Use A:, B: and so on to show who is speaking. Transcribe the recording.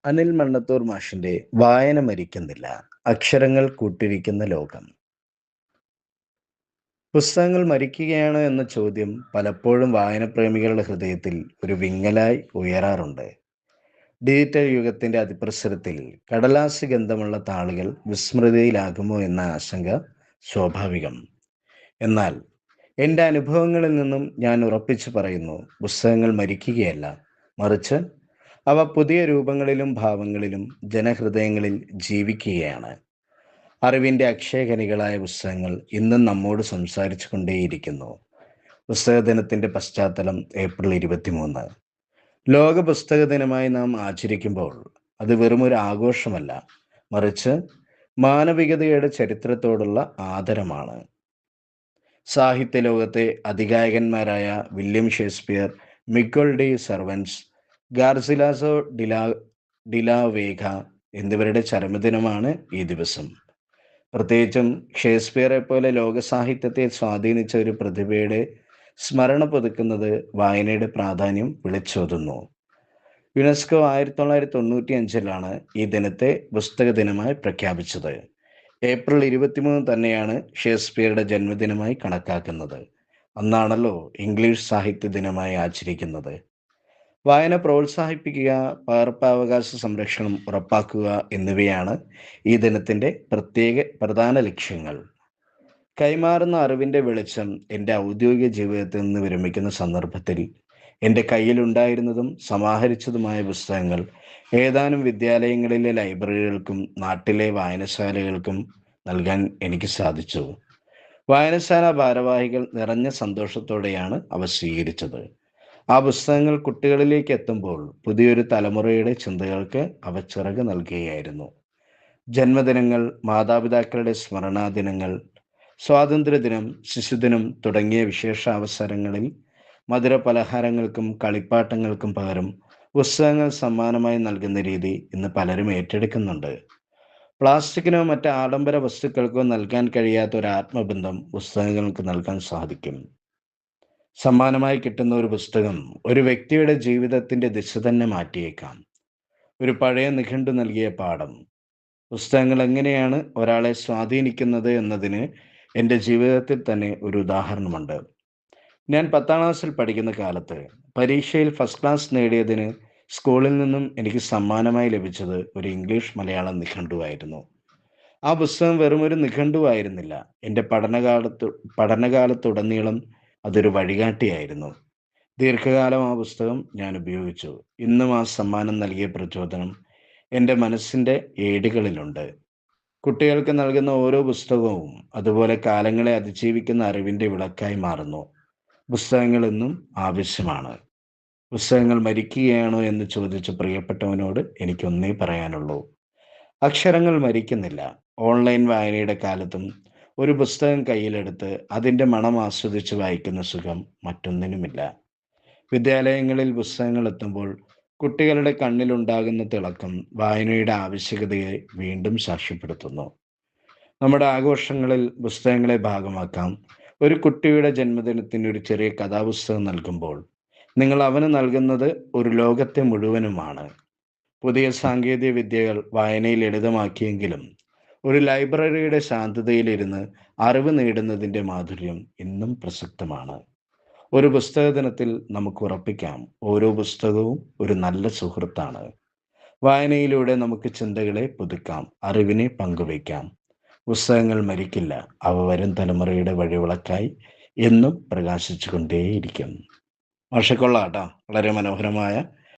A: അനിൽ മണ്ണത്തൂർ മാഷിന്റെ വായന മരിക്കുന്നില്ല, അക്ഷരങ്ങൾ കൂട്ടിരിക്കുന്ന ലോകം. പുസ്തകങ്ങൾ മരിക്കുകയാണോ എന്ന ചോദ്യം പലപ്പോഴും വായനപ്രേമികളുടെ ഹൃദയത്തിൽ ഒരു വിങ്ങലായി ഉയരാറുണ്ട്. ഡിജിറ്റൽ യുഗത്തിന്റെ അതിപ്രസരത്തിൽ കടലാസ് ഗന്ധമുള്ള താളുകൾ വിസ്മൃതിയിലാകുമോ എന്ന ആശങ്ക സ്വാഭാവികം. എന്നാൽ എൻ്റെ അനുഭവങ്ങളിൽ നിന്നും ഞാൻ ഉറപ്പിച്ചു പറയുന്നു, പുസ്തകങ്ങൾ മരിക്കുകയല്ല, മറിച്ച് അവ പുതിയ രൂപങ്ങളിലും ഭാവങ്ങളിലും ജനഹൃദയങ്ങളിൽ ജീവിക്കുകയാണ്. അറിവിൻ്റെ അക്ഷയഖനികളായ പുസ്തകങ്ങൾ ഇന്നും നമ്മോട് സംസാരിച്ചു കൊണ്ടേയിരിക്കുന്നു. പുസ്തക ദിനത്തിൻ്റെ പശ്ചാത്തലം ഏപ്രിൽ 23. ലോക പുസ്തക ദിനമായി നാം ആചരിക്കുമ്പോൾ അത് വെറുമൊരു ആഘോഷമല്ല, മറിച്ച് മാനവികതയുടെ ചരിത്രത്തോടുള്ള ആദരമാണ്. സാഹിത്യ ലോകത്തെ അതികായകന്മാരായ William Shakespeare, Miguel de Cervantes, Garcilaso de la Vega എന്നിവരുടെ ചരമദിനമാണ് ഈ ദിവസം. പ്രത്യേകിച്ചും ഷേക്സ്പിയറെ പോലെ ലോകസാഹിത്യത്തെ സ്വാധീനിച്ച ഒരു പ്രതിഭയുടെ സ്മരണ പുതുക്കുന്നത് വായനയുടെ പ്രാധാന്യം വിളിച്ചോതുന്നു. യുനെസ്കോ 1995 ഈ ദിനത്തെ പുസ്തക ദിനമായി പ്രഖ്യാപിച്ചത്. ഏപ്രിൽ 23 തന്നെയാണ് ഷേക്സ്പിയറുടെ ജന്മദിനമായി കണക്കാക്കുന്നത്. അന്നാണല്ലോ ഇംഗ്ലീഷ് സാഹിത്യ ദിനമായി ആചരിക്കുന്നത്. വായന പ്രോത്സാഹിപ്പിക്കുക, പകർപ്പവകാശ സംരക്ഷണം ഉറപ്പാക്കുക എന്നിവയാണ് ഈ ദിനത്തിൻ്റെ പ്രധാന ലക്ഷ്യങ്ങൾ. കൈമാറുന്ന അറിവിൻ്റെ വെളിച്ചം എൻ്റെ ഔദ്യോഗിക ജീവിതത്തിൽ നിന്ന് വിരമിക്കുന്ന സന്ദർഭത്തിൽ എൻ്റെ കയ്യിലുണ്ടായിരുന്നതും സമാഹരിച്ചതുമായ പുസ്തകങ്ങൾ ഏതാനും വിദ്യാലയങ്ങളിലെ ലൈബ്രറികൾക്കും നാട്ടിലെ വായനശാലകൾക്കും നൽകാൻ എനിക്ക് സാധിച്ചു. വായനശാല ഭാരവാഹികൾ നിറഞ്ഞ സന്തോഷത്തോടെയാണ് അവ സ്വീകരിച്ചത്. ആ പുസ്തകങ്ങൾ കുട്ടികളിലേക്ക് എത്തുമ്പോൾ പുതിയൊരു തലമുറയുടെ ചിന്തകൾക്ക് അവ ചിറക് നൽകുകയായിരുന്നു. ജന്മദിനങ്ങൾ, മാതാപിതാക്കളുടെ സ്മരണാ ദിനങ്ങൾ, സ്വാതന്ത്ര്യദിനം, ശിശുദിനം തുടങ്ങിയ വിശേഷ അവസരങ്ങളിൽ മധുര പലഹാരങ്ങൾക്കും കളിപ്പാട്ടങ്ങൾക്കും പകരം പുസ്തകങ്ങൾ സമ്മാനമായി നൽകുന്ന രീതി ഇന്ന് പലരും ഏറ്റെടുക്കുന്നുണ്ട്. പ്ലാസ്റ്റിക്കിനോ മറ്റ് ആഡംബര വസ്തുക്കൾക്കോ നൽകാൻ കഴിയാത്ത ഒരു ആത്മബന്ധം പുസ്തകങ്ങൾക്ക് നൽകാൻ സാധിക്കും. സമ്മാനമായി കിട്ടുന്ന ഒരു പുസ്തകം ഒരു വ്യക്തിയുടെ ജീവിതത്തിൻ്റെ ദിശ തന്നെ മാറ്റിയേക്കാം. ഒരു പഴയ നിഘണ്ടു നൽകിയ പാഠം. പുസ്തകങ്ങൾ എങ്ങനെയാണ് ഒരാളെ സ്വാധീനിക്കുന്നത് എന്നതിന് എൻ്റെ ജീവിതത്തിൽ തന്നെ ഒരു ഉദാഹരണമുണ്ട്. ഞാൻ 10ാം ക്ലാസ്സിൽ പഠിക്കുന്ന കാലത്ത് പരീക്ഷയിൽ ഫസ്റ്റ് ക്ലാസ് നേടിയതിന് സ്കൂളിൽ നിന്നും എനിക്ക് സമ്മാനമായി ലഭിച്ചത് ഒരു ഇംഗ്ലീഷ് മലയാളം നിഘണ്ടുവായിരുന്നു. ആ പുസ്തകം വെറും ഒരു നിഘണ്ടുവായിരുന്നില്ല, എൻ്റെ പഠനകാലത്തുടനീളം അതൊരു വഴികാട്ടിയായിരുന്നു. ദീർഘകാലം ആ പുസ്തകം ഞാൻ ഉപയോഗിച്ചു. ഇന്നും ആ സമ്മാനം നൽകിയ പ്രചോദനം എൻ്റെ മനസ്സിൻ്റെ ഏടുകളിലുണ്ട്. കുട്ടികൾക്ക് നൽകുന്ന ഓരോ പുസ്തകവും അതുപോലെ കാലങ്ങളെ അതിജീവിക്കുന്ന അറിവിൻ്റെ വിളക്കായി മാറുന്നു. പുസ്തകങ്ങൾ എന്നും ആവശ്യമാണ്. പുസ്തകങ്ങൾ മരിക്കുകയാണോ എന്ന് ചോദിച്ച പ്രിയപ്പെട്ടവനോട് എനിക്കൊന്നേ പറയാനുള്ളൂ: അക്ഷരങ്ങൾ മരിക്കുന്നില്ല. ഓൺലൈൻ വായനയുടെ കാലത്തും ഒരു പുസ്തകം കയ്യിലെടുത്ത് അതിൻ്റെ മണം ആസ്വദിച്ച് വായിക്കുന്ന സുഖം മറ്റൊന്നിനുമില്ല. വിദ്യാലയങ്ങളിൽ പുസ്തകങ്ങൾ എത്തുമ്പോൾ കുട്ടികളുടെ കണ്ണിലുണ്ടാകുന്ന തിളക്കം വായനയുടെ ആവശ്യകതയെ വീണ്ടും സാക്ഷ്യപ്പെടുത്തുന്നു. നമ്മുടെ ആഘോഷങ്ങളിൽ പുസ്തകങ്ങളെ ഭാഗമാക്കാം. ഒരു കുട്ടിയുടെ ജന്മദിനത്തിന് ഒരു ചെറിയ കഥാപുസ്തകം നൽകുമ്പോൾ നിങ്ങൾ അവന് നൽകുന്നത് ഒരു ലോകത്തെ മുഴുവനുമാണ്. പുതിയ സാങ്കേതിക വിദ്യകൾ വായനയിൽ ലളിതമാക്കിയെങ്കിലും ഒരു ലൈബ്രറിയുടെ ശാന്തതയിലിരുന്ന് അറിവ് നേടുന്നതിൻ്റെ മാധുര്യം ഇന്നും പ്രസക്തമാണ്. ഒരു പുസ്തക ദിനത്തിൽ നമുക്ക് ഉറപ്പിക്കാം, ഓരോ പുസ്തകവും ഒരു നല്ല സുഹൃത്താണ്. വായനയിലൂടെ നമുക്ക് ചിന്തകളെ പുതുക്കാം, അറിവിനെ പങ്കുവയ്ക്കാം. പുസ്തകങ്ങൾ മരിക്കില്ല, അവ വരും തലമുറയുടെ വഴിവിളക്കായി എന്നും പ്രകാശിച്ചു കൊണ്ടേയിരിക്കും. ഭാഷക്കൊള്ളാട്ടോ, വളരെ മനോഹരമായ